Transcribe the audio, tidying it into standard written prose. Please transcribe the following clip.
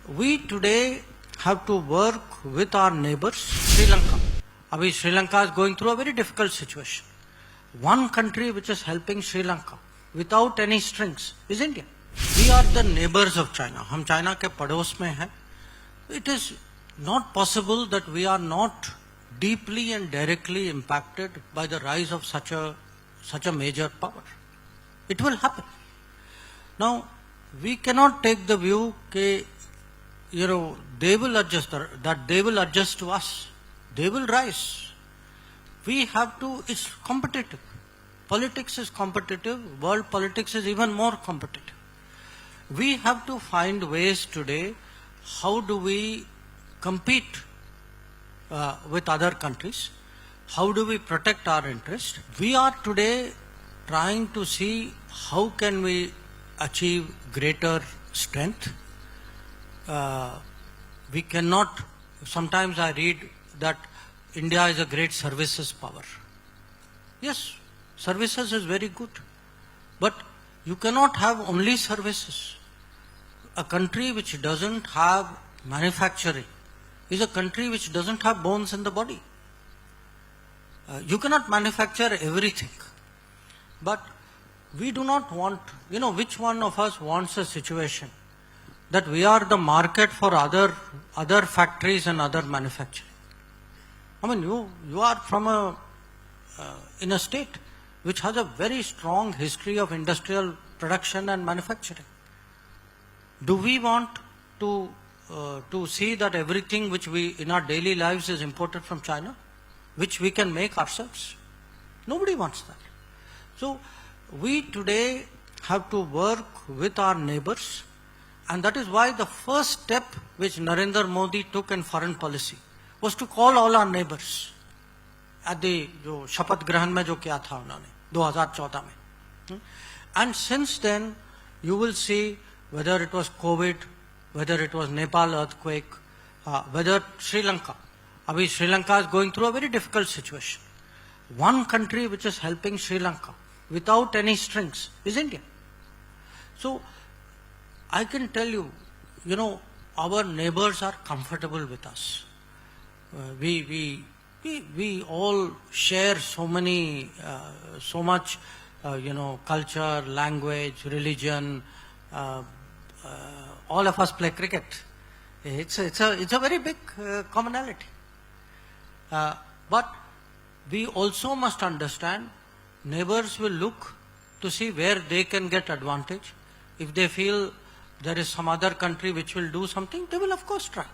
We today have to work with our neighbours, Sri Lanka. Abhi Sri Lanka is going through a very difficult situation. One country which is helping Sri Lanka without any strings is India. We are the neighbours of China. हम China के पड़ोस में हैं. It is not possible that we are not deeply and directly impacted by the rise of such a major power. It will happen. Now, we cannot take the view that they will adjust to us. They will rise. We have to. It's competitive. Politics is competitive. World politics is even more competitive. We have to find ways today. How do we compete with other countries? How do we protect our interest? We are today trying to see how can we achieve greater strength. We cannot. Sometimes I read that India is a great services power. Yes, services is very good, but you cannot have only services. A country which doesn't have manufacturing is a country which doesn't have bones in the body. You cannot manufacture everything. But we do not want, which one of us wants a situation that we are the market for other factories and other manufacturing? I mean, you are from in a state which has a very strong history of industrial production and manufacturing. Do we want to see that everything which we in our daily lives is imported from China, which we can make ourselves? Nobody wants that. So we today have to work with our neighbours, and that is why the first step which Narendra Modi took in foreign policy was to call all our neighbours at the शपथ ग्रहण में जो किया था उन्होंने 2014 में. And since then you will see whether it was COVID, whether it was Nepal earthquake, whether Sri Lanka. Abhi Sri Lanka is going through a very difficult situation. One country which is helping Sri Lanka without any strings is India. So I can tell you, our neighbours are comfortable with us. We all share so much, culture, language, religion. All of us play cricket. It's a very big commonality. But we also must understand neighbours will look to see where they can get advantage. If they feel there is some other country which will do something, they will of course try.